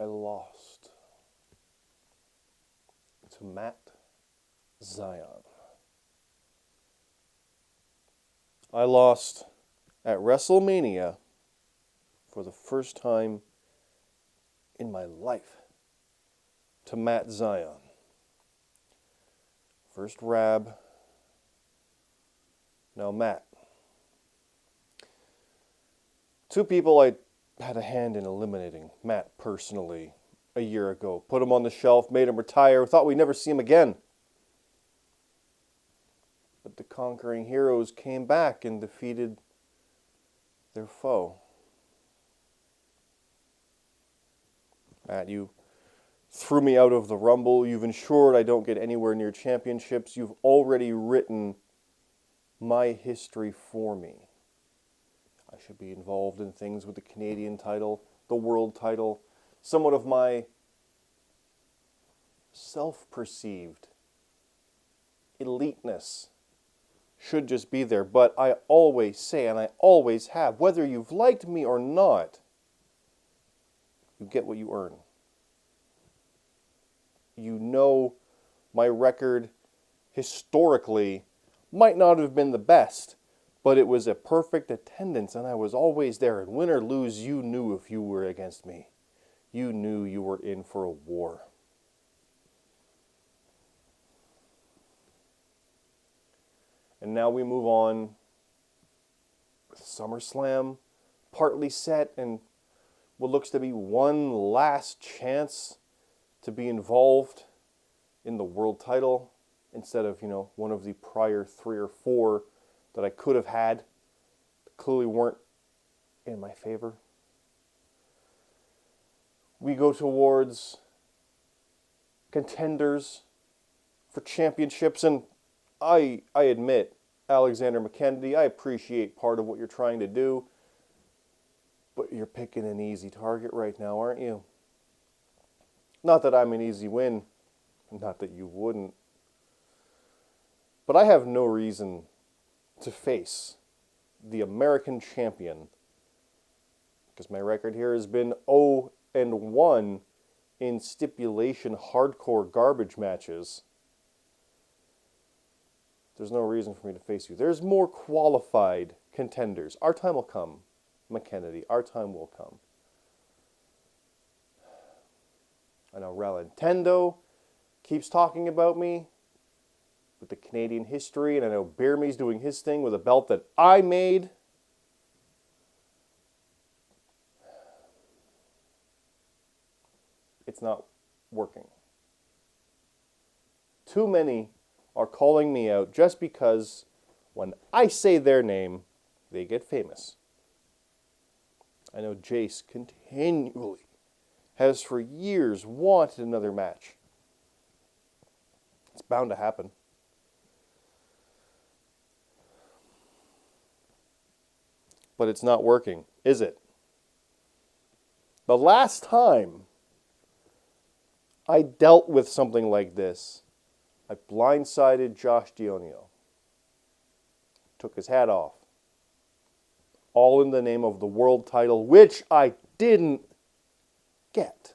I lost to Matt Zion. I lost at WrestleMania for the first time in my life to Matt Zion. First Rab, now Matt. Two people I had a hand in eliminating. Matt personally, a year ago. Put him on the shelf, made him retire, thought we'd never see him again. But the conquering heroes came back and defeated their foe. Matt, you threw me out of the Rumble. You've ensured I don't get anywhere near championships. You've already written my history for me. I should be involved in things with the Canadian title, the world title, somewhat of my self-perceived eliteness should just be there. But I always say, and I always have, whether you've liked me or not, you get what you earn. You know my record historically might not have been the best, but it was a perfect attendance, and I was always there. And win or lose, you knew if you were against me. You knew you were in for a war. And now we move on with SummerSlam, partly set, and what looks to be one last chance to be involved in the world title instead of, one of the prior 3 or 4 that I could have had that clearly weren't in my favor. We go towards contenders for championships, and I admit, Alexander McKennedy, I appreciate part of what you're trying to do, but you're picking an easy target right now, aren't you? Not that I'm an easy win, not that you wouldn't, but I have no reason to face the American champion because my record here has been 0-1 in stipulation hardcore garbage matches. There's no reason for me to face you. There's more qualified contenders. Our time will come, McKennedy. Our time will come. I know Ralintendo keeps talking about me with the Canadian history, and I know Bear Me's doing his thing with a belt that I made. It's not working. Too many are calling me out just because when I say their name, they get famous. I know Jace continually has for years wanted another match. It's bound to happen. But it's not working, is it? The last time I dealt with something like this, I blindsided Josh Dionio. Took his hat off. All in the name of the world title, which I didn't get.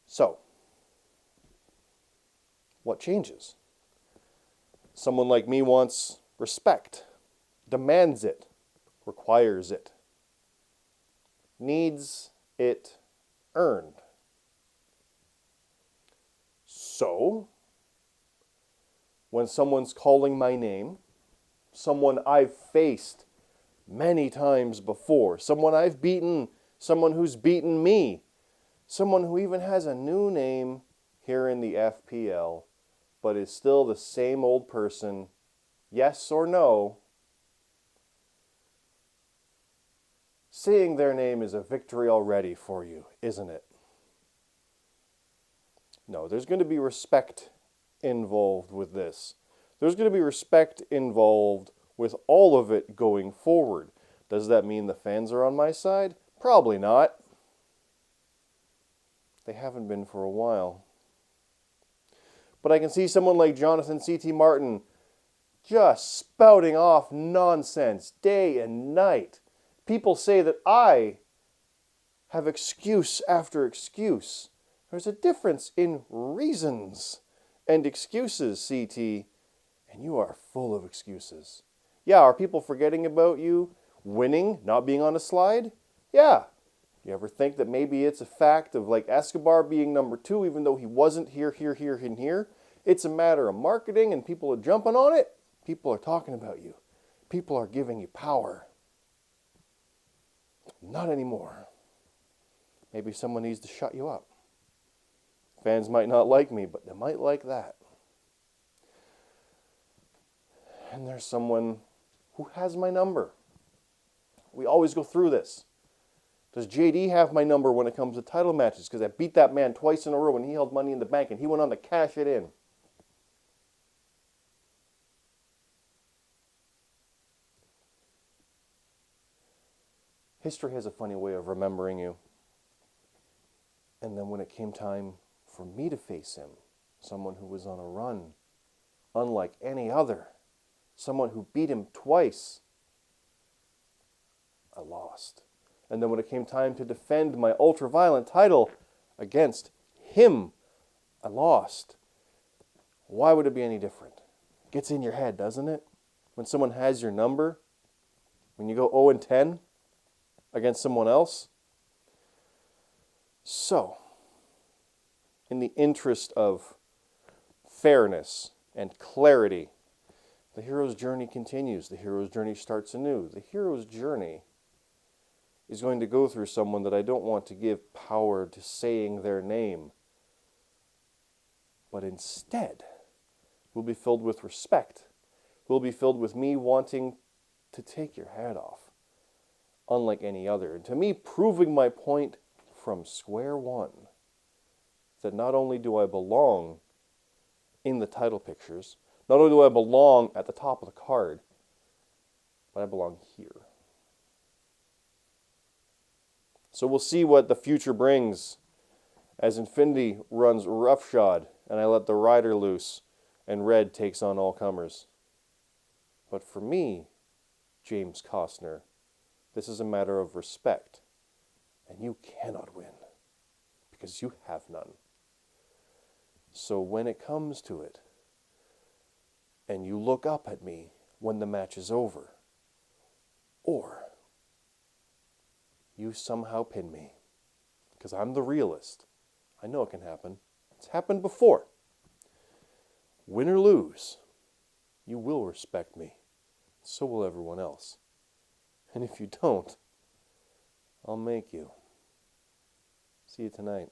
So, what changes? Someone like me wants respect, demands it, requires it, needs it earned. So, when someone's calling my name, someone I've faced many times before, someone I've beaten, someone who's beaten me, someone who even has a new name here in the FPL, but is still the same old person, yes or no, saying their name is a victory already for you, isn't it? No, there's going to be respect involved with this. There's going to be respect involved with all of it going forward. Does that mean the fans are on my side? Probably not. They haven't been for a while. But I can see someone like Jonathan C.T. Martin just spouting off nonsense day and night. people say that I have excuse after excuse. There's a difference in reasons and excuses, CT, and you are full of excuses. Yeah, are people forgetting about you winning, not being on a slide? Yeah. You ever think that maybe it's a fact of like Escobar being number 2 even though he wasn't here, and here? It's a matter of marketing and people are jumping on it. People are talking about you. People are giving you power. Not anymore. Maybe someone needs to shut you up. Fans might not like me, but they might like that. And there's someone who has my number. We always go through this. Does JD have my number when it comes to title matches? Because I beat that man twice in a row when he held Money in the Bank and he went on to cash it in. History has a funny way of remembering you. And then when it came time for me to face him, someone who was on a run, unlike any other, someone who beat him twice, I lost. And then when it came time to defend my ultra-violent title against him, I lost. Why would it be any different? It gets in your head, doesn't it? When someone has your number, when you go 0-10 against someone else. So, in the interest of fairness and clarity, the hero's journey continues. The hero's journey starts anew. The hero's journey is going to go through someone that I don't want to give power to saying their name, but instead will be filled with respect, will be filled with me wanting to take your head off, unlike any other. And to me, proving my point from square one, that not only do I belong in the title pictures, not only do I belong at the top of the card, but I belong here. So we'll see what the future brings as Infinity runs roughshod and I let the rider loose and Red takes on all comers. But for me, James Costner, this is a matter of respect. And you cannot win because you have none. So when it comes to it, and you look up at me when the match is over, or you somehow pin me, because I'm the realist. I know it can happen. It's happened before. Win or lose, you will respect me. So will everyone else. And if you don't, I'll make you. See you tonight.